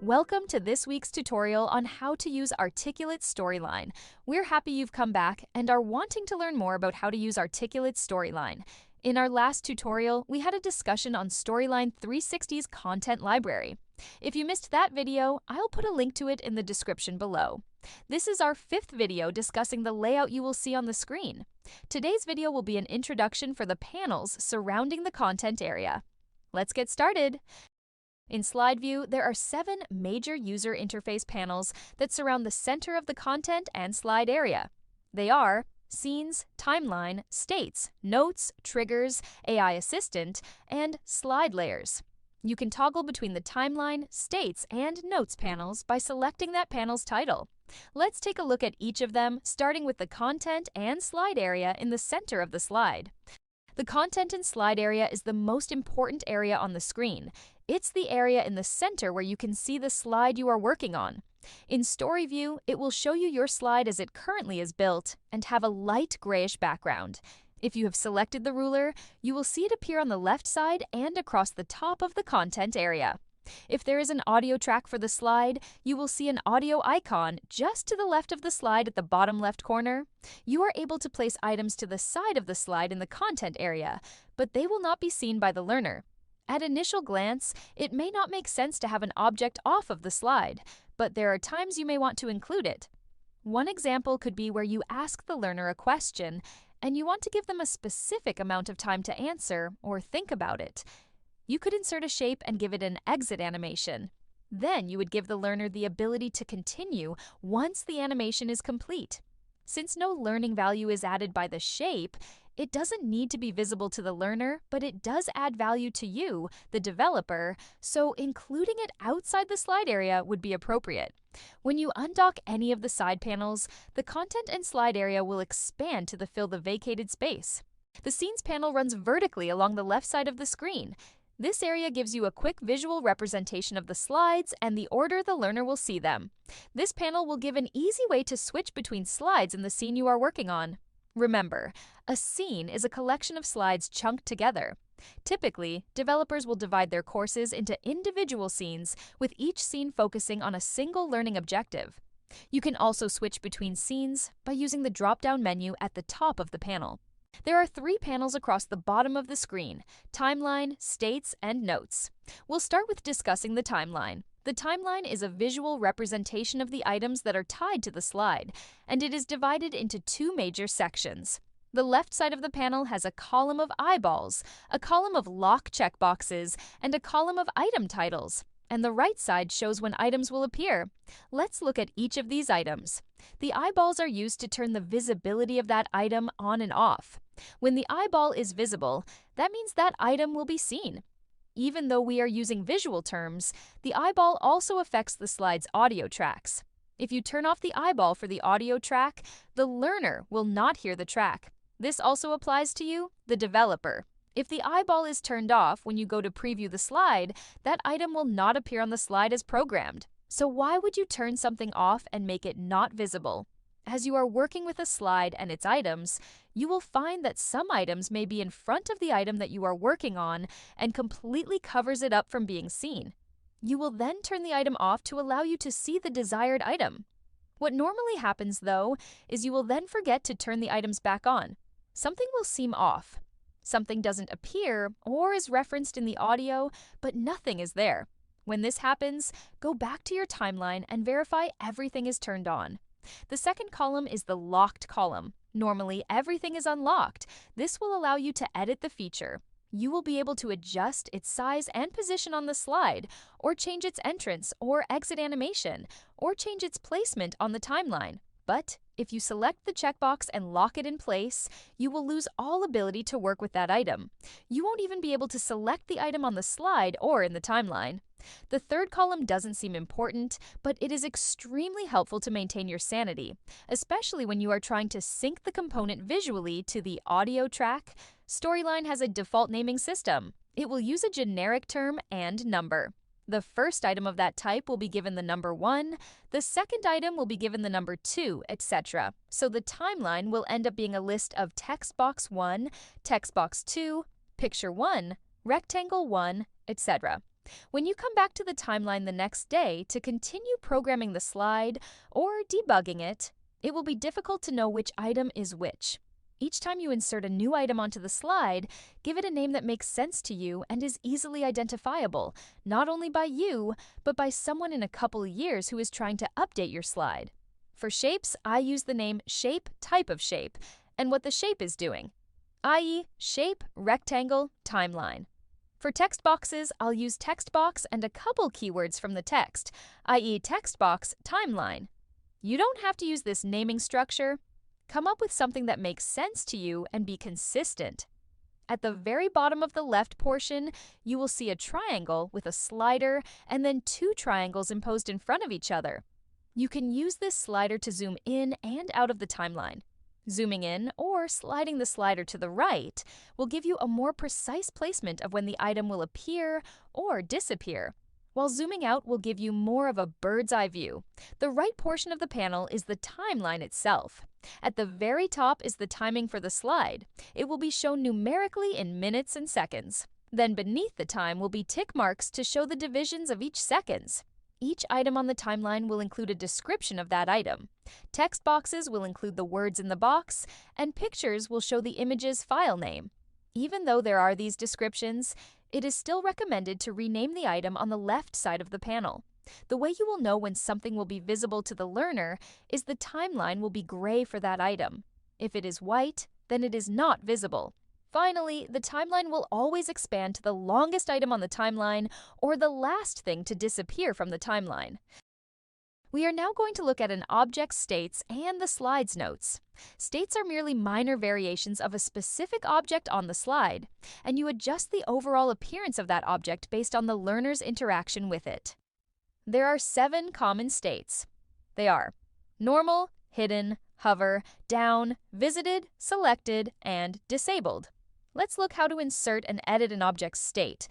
Welcome to this week's tutorial on how to use Articulate Storyline. We're happy you've come back and are wanting to learn more about how to use Articulate Storyline. In our last tutorial, we had a discussion on Storyline 360's content library. If you missed that video, I'll put a link to it in the description below. This is our 5th video discussing the layout you will see on the screen. Today's video will be an introduction for the panels surrounding the content area. Let's get started. In Slide View, there are 7 major user interface panels that surround the center of the content and slide area. They are Scenes, Timeline, States, Notes, Triggers, AI Assistant, and Slide Layers. You can toggle between the Timeline, States, and Notes panels by selecting that panel's title. Let's take a look at each of them, starting with the content and slide area in the center of the slide. The content and slide area is the most important area on the screen. It's the area in the center where you can see the slide you are working on. In Story View, it will show you your slide as it currently is built and have a light grayish background. If you have selected the ruler, you will see it appear on the left side and across the top of the content area. If there is an audio track for the slide, you will see an audio icon just to the left of the slide at the bottom left corner. You are able to place items to the side of the slide in the content area, but they will not be seen by the learner. At initial glance, it may not make sense to have an object off of the slide, but there are times you may want to include it. One example could be where you ask the learner a question, and you want to give them a specific amount of time to answer or think about it. You could insert a shape and give it an exit animation. Then you would give the learner the ability to continue once the animation is complete. Since no learning value is added by the shape, it doesn't need to be visible to the learner, but it does add value to you, the developer, so including it outside the slide area would be appropriate. When you undock any of the side panels, the content and slide area will expand to fill the vacated space. The Scenes panel runs vertically along the left side of the screen. This area gives you a quick visual representation of the slides and the order the learner will see them. This panel will give an easy way to switch between slides in the scene you are working on. Remember, a scene is a collection of slides chunked together. Typically, developers will divide their courses into individual scenes, with each scene focusing on a single learning objective. You can also switch between scenes by using the drop-down menu at the top of the panel. There are 3 panels across the bottom of the screen: Timeline, States, and Notes. We'll start with discussing the timeline. The timeline is a visual representation of the items that are tied to the slide, and it is divided into 2 major sections. The left side of the panel has a column of eyeballs, a column of lock checkboxes, and a column of item titles. And the right side shows when items will appear. Let's look at each of these items. The eyeballs are used to turn the visibility of that item on and off. When the eyeball is visible, that means that item will be seen. Even though we are using visual terms, the eyeball also affects the slide's audio tracks. If you turn off the eyeball for the audio track, the learner will not hear the track. This also applies to you, the developer. If the eyeball is turned off when you go to preview the slide, that item will not appear on the slide as programmed. So why would you turn something off and make it not visible? As you are working with a slide and its items, you will find that some items may be in front of the item that you are working on and completely covers it up from being seen. You will then turn the item off to allow you to see the desired item. What normally happens, though, is you will then forget to turn the items back on. Something will seem off. Something doesn't appear or is referenced in the audio, but nothing is there. When this happens, go back to your timeline and verify everything is turned on. The second column is the locked column. Normally, everything is unlocked. This will allow you to edit the feature. You will be able to adjust its size and position on the slide, or change its entrance or exit animation, or change its placement on the timeline. But if you select the checkbox and lock it in place, you will lose all ability to work with that item. You won't even be able to select the item on the slide or in the timeline. The third column doesn't seem important, but it is extremely helpful to maintain your sanity, especially when you are trying to sync the component visually to the audio track. Storyline has a default naming system. It will use a generic term and number. The first item of that type will be given the number 1, the second item will be given the number 2, etc. So the timeline will end up being a list of text box 1, text box 2, picture 1, rectangle 1, etc. When you come back to the timeline the next day to continue programming the slide or debugging it, it will be difficult to know which item is which. Each time you insert a new item onto the slide, give it a name that makes sense to you and is easily identifiable, not only by you, but by someone in a couple of years who is trying to update your slide. For shapes, I use the name shape type of shape and what the shape is doing, i.e. shape, rectangle, timeline. For text boxes, I'll use text box and a couple keywords from the text, i.e. text box, timeline. You don't have to use this naming structure. Come up with something that makes sense to you and be consistent. At the very bottom of the left portion, you will see a triangle with a slider and then two triangles imposed in front of each other. You can use this slider to zoom in and out of the timeline. Zooming in or sliding the slider to the right will give you a more precise placement of when the item will appear or disappear, while zooming out will give you more of a bird's eye view. The right portion of the panel is the timeline itself. At the very top is the timing for the slide. It will be shown numerically in minutes and seconds. Then beneath the time will be tick marks to show the divisions of each seconds. Each item on the timeline will include a description of that item. Text boxes will include the words in the box, and pictures will show the image's file name. Even though there are these descriptions, it is still recommended to rename the item on the left side of the panel. The way you will know when something will be visible to the learner is the timeline will be gray for that item. If it is white, then it is not visible. Finally, the timeline will always expand to the longest item on the timeline or the last thing to disappear from the timeline. We are now going to look at an object's states and the slide's notes. States are merely minor variations of a specific object on the slide, and you adjust the overall appearance of that object based on the learner's interaction with it. There are 7 common states. They are normal, hidden, hover, down, visited, selected, and disabled. Let's look how to insert and edit an object's state.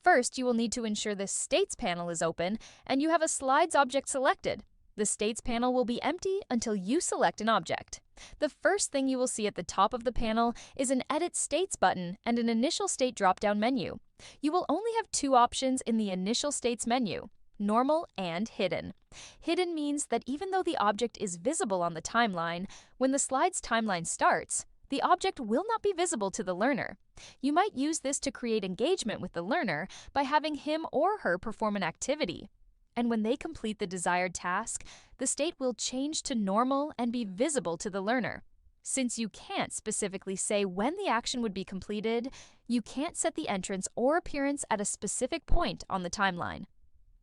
First, you will need to ensure the States panel is open and you have a Slides object selected. The States panel will be empty until you select an object. The first thing you will see at the top of the panel is an Edit States button and an Initial State drop-down menu. You will only have 2 options in the Initial States menu: normal and hidden. Hidden means that even though the object is visible on the timeline, when the slide's timeline starts, the object will not be visible to the learner. You might use this to create engagement with the learner by having him or her perform an activity. And when they complete the desired task, the state will change to normal and be visible to the learner. Since you can't specifically say when the action would be completed, you can't set the entrance or appearance at a specific point on the timeline.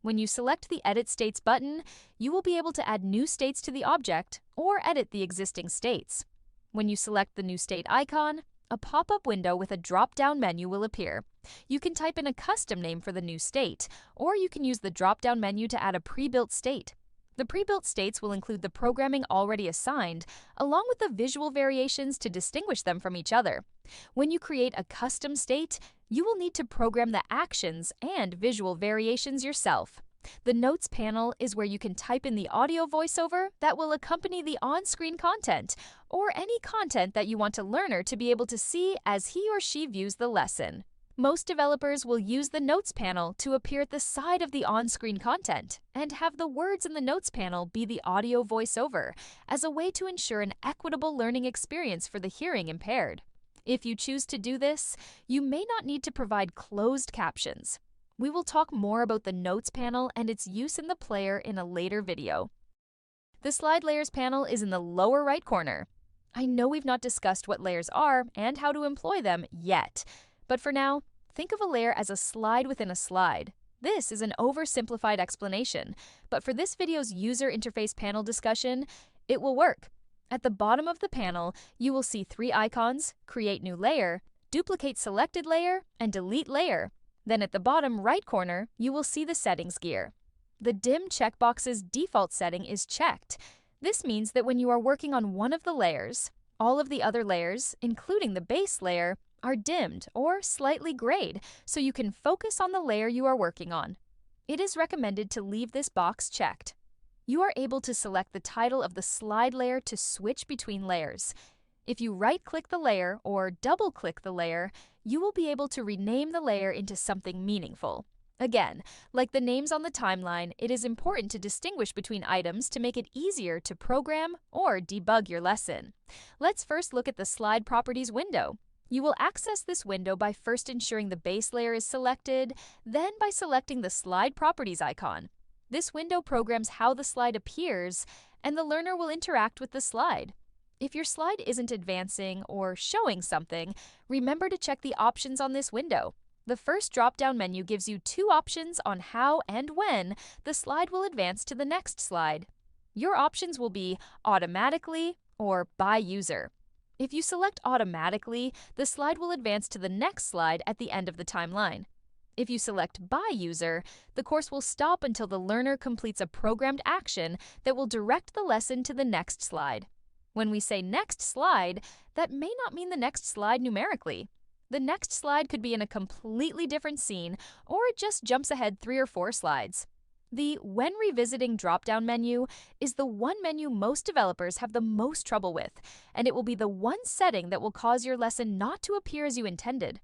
When you select the Edit States button, you will be able to add new states to the object or edit the existing states. When you select the new state icon, a pop-up window with a drop-down menu will appear. You can type in a custom name for the new state, or you can use the drop-down menu to add a pre-built state. The pre-built states will include the programming already assigned, along with the visual variations to distinguish them from each other. When you create a custom state, you will need to program the actions and visual variations yourself. The Notes panel is where you can type in the audio voiceover that will accompany the on-screen content, or any content that you want a learner to be able to see as he or she views the lesson. Most developers will use the Notes panel to appear at the side of the on-screen content and have the words in the Notes panel be the audio voiceover as a way to ensure an equitable learning experience for the hearing impaired. If you choose to do this, you may not need to provide closed captions. We will talk more about the Notes panel and its use in the player in a later video. The Slide Layers panel is in the lower right corner. I know we've not discussed what layers are and how to employ them yet, but for now, think of a layer as a slide within a slide. This is an oversimplified explanation, but for this video's user interface panel discussion, it will work. At the bottom of the panel, you will see 3 icons: Create New Layer, Duplicate Selected Layer, and Delete Layer. Then at the bottom right corner, you will see the Settings gear. The Dim checkbox's default setting is checked. This means that when you are working on one of the layers, all of the other layers, including the base layer, are dimmed or slightly grayed so you can focus on the layer you are working on. It is recommended to leave this box checked. You are able to select the title of the slide layer to switch between layers. If you right-click the layer or double-click the layer, you will be able to rename the layer into something meaningful. Again, like the names on the timeline, it is important to distinguish between items to make it easier to program or debug your lesson. Let's first look at the Slide Properties window. You will access this window by first ensuring the base layer is selected, then by selecting the Slide Properties icon. This window programs how the slide appears, and the learner will interact with the slide. If your slide isn't advancing or showing something, remember to check the options on this window. The first drop-down menu gives you two options on how and when the slide will advance to the next slide. Your options will be automatically or by user. If you select automatically, the slide will advance to the next slide at the end of the timeline. If you select by user, the course will stop until the learner completes a programmed action that will direct the lesson to the next slide. When we say next slide, that may not mean the next slide numerically. The next slide could be in a completely different scene, or it just jumps ahead 3 or 4 slides. The When Revisiting drop-down menu is the one menu most developers have the most trouble with, and it will be the one setting that will cause your lesson not to appear as you intended.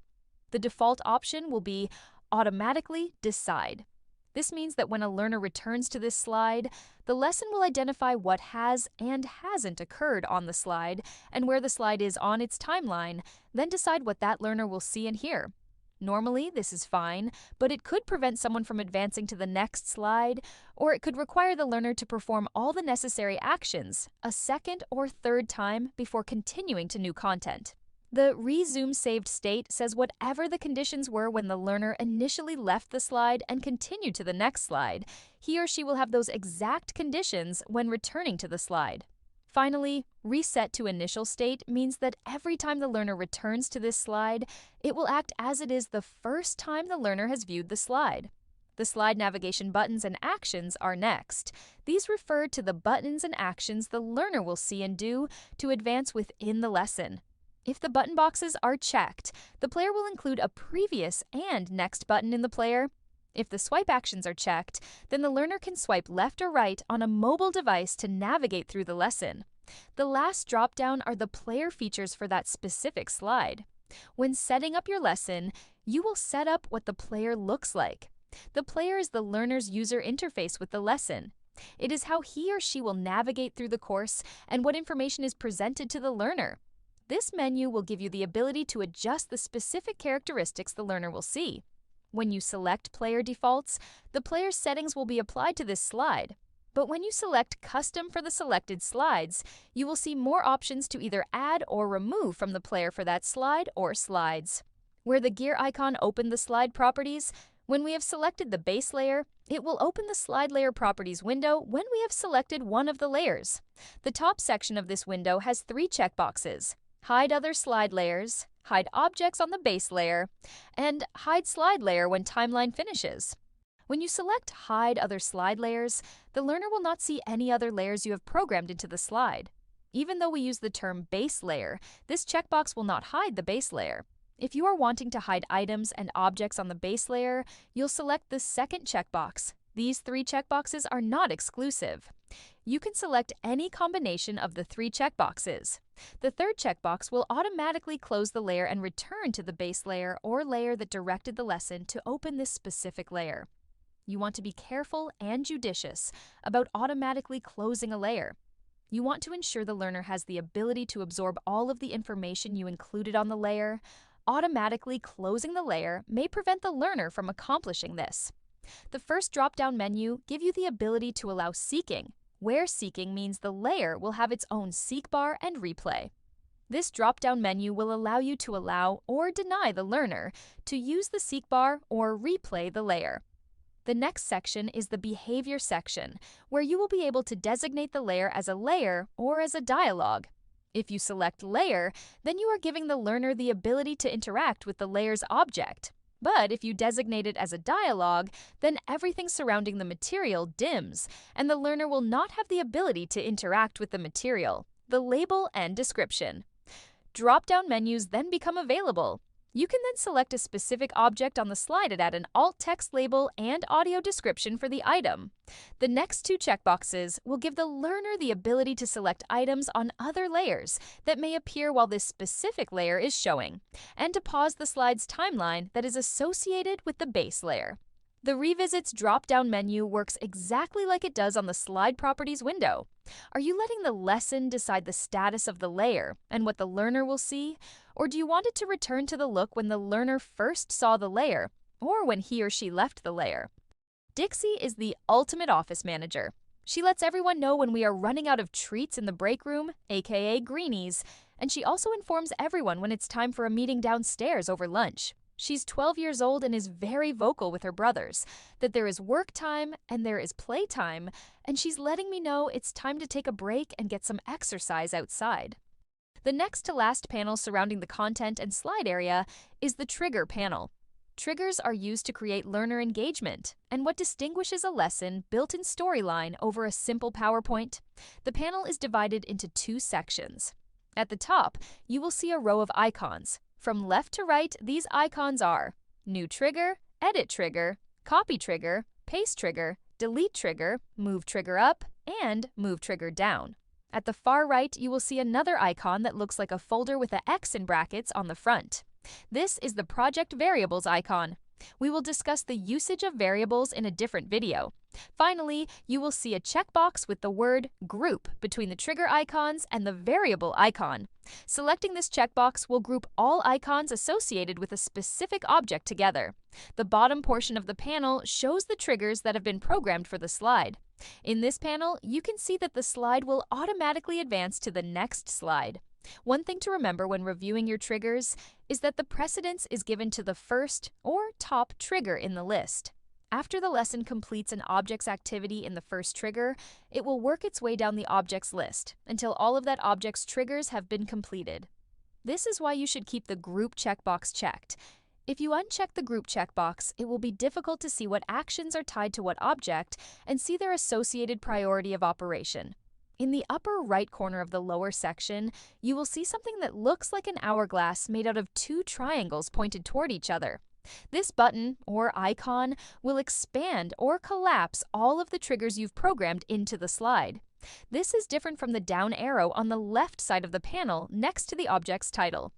The default option will be Automatically Decide. This means that when a learner returns to this slide, the lesson will identify what has and hasn't occurred on the slide and where the slide is on its timeline, then decide what that learner will see and hear. Normally, this is fine, but it could prevent someone from advancing to the next slide, or it could require the learner to perform all the necessary actions a second or third time before continuing to new content. The Resume Saved State says whatever the conditions were when the learner initially left the slide and continued to the next slide, he or she will have those exact conditions when returning to the slide. Finally, Reset to Initial State means that every time the learner returns to this slide, it will act as it is the first time the learner has viewed the slide. The slide navigation buttons and actions are next. These refer to the buttons and actions the learner will see and do to advance within the lesson. If the button boxes are checked, the player will include a previous and next button in the player. If the swipe actions are checked, then the learner can swipe left or right on a mobile device to navigate through the lesson. The last drop-down are the player features for that specific slide. When setting up your lesson, you will set up what the player looks like. The player is the learner's user interface with the lesson. It is how he or she will navigate through the course and what information is presented to the learner. This menu will give you the ability to adjust the specific characteristics the learner will see. When you select Player Defaults, the player's settings will be applied to this slide. But when you select Custom for the selected slides, you will see more options to either add or remove from the player for that slide or slides. Where the gear icon opened the slide properties, when we have selected the base layer, it will open the Slide Layer Properties window when we have selected one of the layers. The top section of this window has 3 checkboxes: Hide Other Slide Layers, Hide Objects on the Base Layer, and Hide Slide Layer when timeline finishes. When you select Hide Other Slide Layers, the learner will not see any other layers you have programmed into the slide. Even though we use the term base layer, this checkbox will not hide the base layer. If you are wanting to hide items and objects on the base layer, you'll select the second checkbox. These 3 checkboxes are not exclusive. You can select any combination of the 3 checkboxes. The third checkbox will automatically close the layer and return to the base layer or layer that directed the lesson to open this specific layer. You want to be careful and judicious about automatically closing a layer. You want to ensure the learner has the ability to absorb all of the information you included on the layer. Automatically closing the layer may prevent the learner from accomplishing this. The first drop-down menu gives you the ability to allow seeking, where seeking means the layer will have its own seek bar and replay. This drop-down menu will allow you to allow or deny the learner to use the seek bar or replay the layer. The next section is the behavior section, where you will be able to designate the layer as a layer or as a dialogue. If you select layer, then you are giving the learner the ability to interact with the layer's object. But if you designate it as a dialogue, then everything surrounding the material dims, and the learner will not have the ability to interact with the material, the label, and description. Drop-down menus then become available. You can then select a specific object on the slide and add an alt text label and audio description for the item. The next 2 checkboxes will give the learner the ability to select items on other layers that may appear while this specific layer is showing, and to pause the slide's timeline that is associated with the base layer. The Revisits drop-down menu works exactly like it does on the Slide Properties window. Are you letting the lesson decide the status of the layer and what the learner will see? Or do you want it to return to the look when the learner first saw the layer, or when he or she left the layer? Dixie is the ultimate office manager. She lets everyone know when we are running out of treats in the break room, aka greenies, and she also informs everyone when it's time for a meeting downstairs over lunch. She's 12 years old and is very vocal with her brothers, that there is work time and there is play time, and she's letting me know it's time to take a break and get some exercise outside. The next to last panel surrounding the content and slide area is the trigger panel. Triggers are used to create learner engagement, and what distinguishes a lesson built in storyline over a simple PowerPoint? The panel is divided into two sections. At the top, you will see a row of icons. From left to right, these icons are New Trigger, Edit Trigger, Copy Trigger, Paste Trigger, Delete Trigger, Move Trigger Up, and Move Trigger Down. At the far right, you will see another icon that looks like a folder with an X in brackets on the front. This is the Project Variables icon. We will discuss the usage of variables in a different video. Finally, you will see a checkbox with the word Group between the trigger icons and the variable icon. Selecting this checkbox will group all icons associated with a specific object together. The bottom portion of the panel shows the triggers that have been programmed for the slide. In this panel, you can see that the slide will automatically advance to the next slide. One thing to remember when reviewing your triggers is that the precedence is given to the first or top trigger in the list. After the lesson completes an object's activity in the first trigger, it will work its way down the object's list until all of that object's triggers have been completed. This is why you should keep the group checkbox checked. If you uncheck the group checkbox, it will be difficult to see what actions are tied to what object and see their associated priority of operation. In the upper right corner of the lower section, you will see something that looks like an hourglass made out of two triangles pointed toward each other. This button, or icon, will expand or collapse all of the triggers you've programmed into the slide. This is different from the down arrow on the left side of the panel next to the object's title.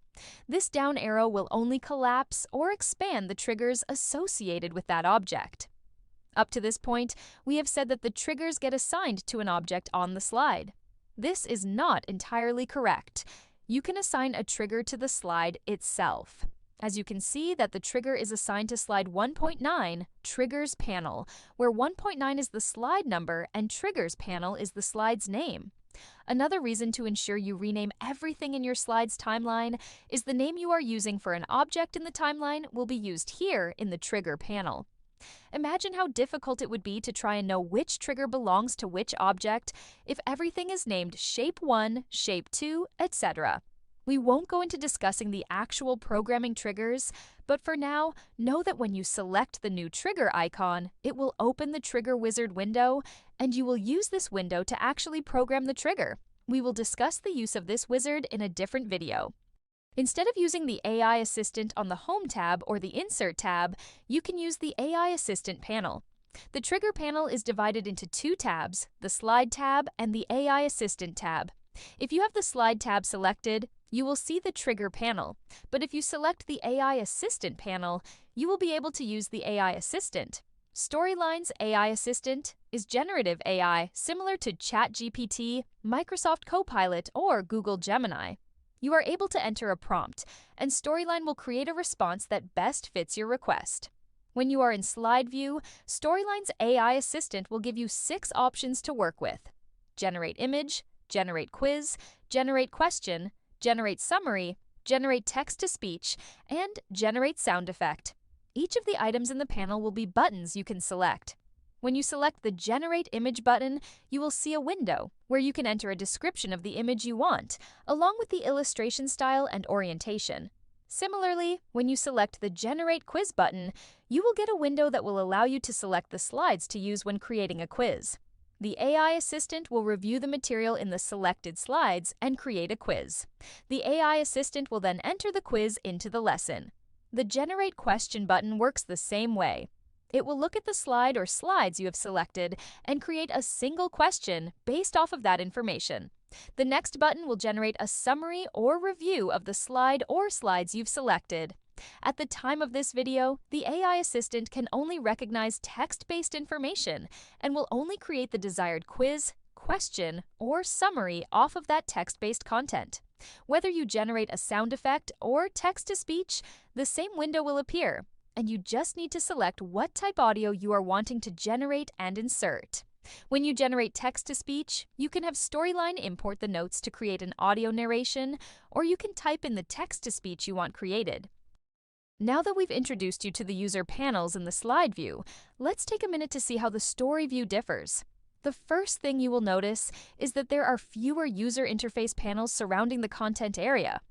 This down arrow will only collapse or expand the triggers associated with that object. Up to this point, we have said that the triggers get assigned to an object on the slide. This is not entirely correct. You can assign a trigger to the slide itself. As you can see that the trigger is assigned to slide 1.9, Triggers Panel, where 1.9 is the slide number and Triggers Panel is the slide's name. Another reason to ensure you rename everything in your slide's timeline is the name you are using for an object in the timeline will be used here in the Trigger Panel. Imagine how difficult it would be to try and know which trigger belongs to which object if everything is named Shape 1, Shape 2, etc. We won't go into discussing the actual programming triggers, but for now, know that when you select the new trigger icon, it will open the Trigger Wizard window, and you will use this window to actually program the trigger. We will discuss the use of this wizard in a different video. Instead of using the AI Assistant on the Home tab or the Insert tab, you can use the AI Assistant panel. The Trigger panel is divided into two tabs, the Slide tab and the AI Assistant tab. If you have the Slide tab selected, you will see the Trigger panel, but if you select the AI Assistant panel, you will be able to use the AI Assistant. Storyline's AI Assistant is generative AI similar to ChatGPT, Microsoft Copilot, or Google Gemini. You are able to enter a prompt, and Storyline will create a response that best fits your request. When you are in Slide View, Storyline's AI Assistant will give you 6 options to work with: Generate Image, Generate Quiz, Generate Question, Generate Summary, Generate Text-to-Speech, and Generate Sound Effect. Each of the items in the panel will be buttons you can select. When you select the Generate Image button, you will see a window where you can enter a description of the image you want, along with the illustration style and orientation. Similarly, when you select the Generate Quiz button, you will get a window that will allow you to select the slides to use when creating a quiz. The AI Assistant will review the material in the selected slides and create a quiz. The AI Assistant will then enter the quiz into the lesson. The Generate Question button works the same way. It will look at the slide or slides you have selected and create a single question based off of that information. The next button will generate a summary or review of the slide or slides you've selected. At the time of this video, the AI assistant can only recognize text-based information and will only create the desired quiz, question, or summary off of that text-based content. Whether you generate a sound effect or text-to-speech, the same window will appear, and you just need to select what type audio you are wanting to generate and insert. When you generate text-to-speech, you can have Storyline import the notes to create an audio narration, or you can type in the text-to-speech you want created. Now that we've introduced you to the user panels in the slide view, let's take a minute to see how the story view differs. The first thing you will notice is that there are fewer user interface panels surrounding the content area.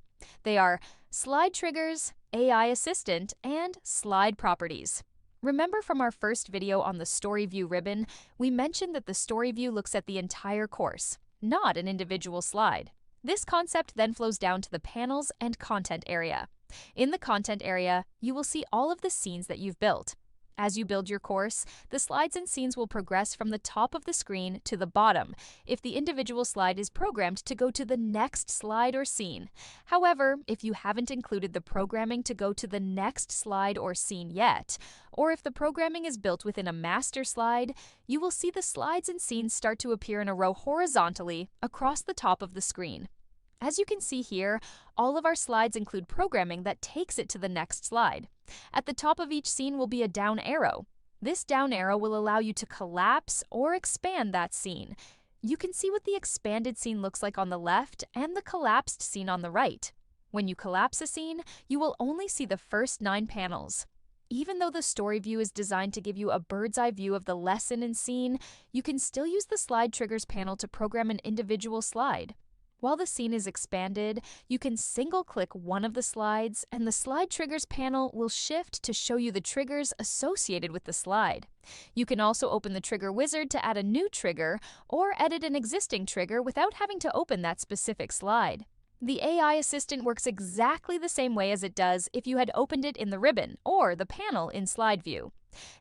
They are Slide Triggers, AI Assistant, and Slide Properties. Remember from our first video on the Story View ribbon, we mentioned that the Story View looks at the entire course, not an individual slide. This concept then flows down to the panels and content area. In the content area, you will see all of the scenes that you've built. As you build your course, the slides and scenes will progress from the top of the screen to the bottom if the individual slide is programmed to go to the next slide or scene. However, if you haven't included the programming to go to the next slide or scene yet, or if the programming is built within a master slide, you will see the slides and scenes start to appear in a row horizontally across the top of the screen. As you can see here, all of our slides include programming that takes it to the next slide. At the top of each scene will be a down arrow. This down arrow will allow you to collapse or expand that scene. You can see what the expanded scene looks like on the left and the collapsed scene on the right. When you collapse a scene, you will only see the first 9 panels. Even though the story view is designed to give you a bird's eye view of the lesson and scene, you can still use the Slide Triggers panel to program an individual slide. While the scene is expanded, you can single-click one of the slides, and the Slide Triggers panel will shift to show you the triggers associated with the slide. You can also open the Trigger Wizard to add a new trigger or edit an existing trigger without having to open that specific slide. The AI assistant works exactly the same way as it does if you had opened it in the ribbon or the panel in Slide View.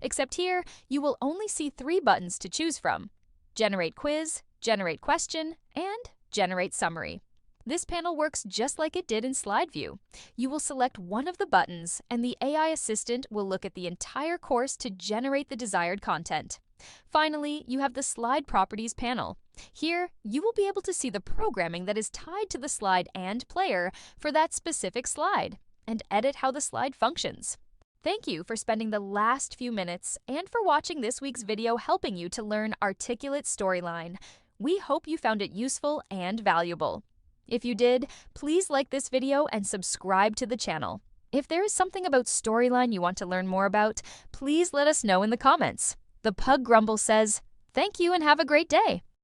Except here, you will only see 3 buttons to choose from: Generate Quiz, Generate Question, and Generate Summary. This panel works just like it did in Slide View. You will select one of the buttons, and the AI assistant will look at the entire course to generate the desired content. Finally, you have the Slide Properties panel. Here, you will be able to see the programming that is tied to the slide and player for that specific slide, and edit how the slide functions. Thank you for spending the last few minutes and for watching this week's video helping you to learn Articulate Storyline. We hope you found it useful and valuable. If you did, please like this video and subscribe to the channel. If there is something about Storyline you want to learn more about, please let us know in the comments. The Pug Grumble says, "Thank you and have a great day."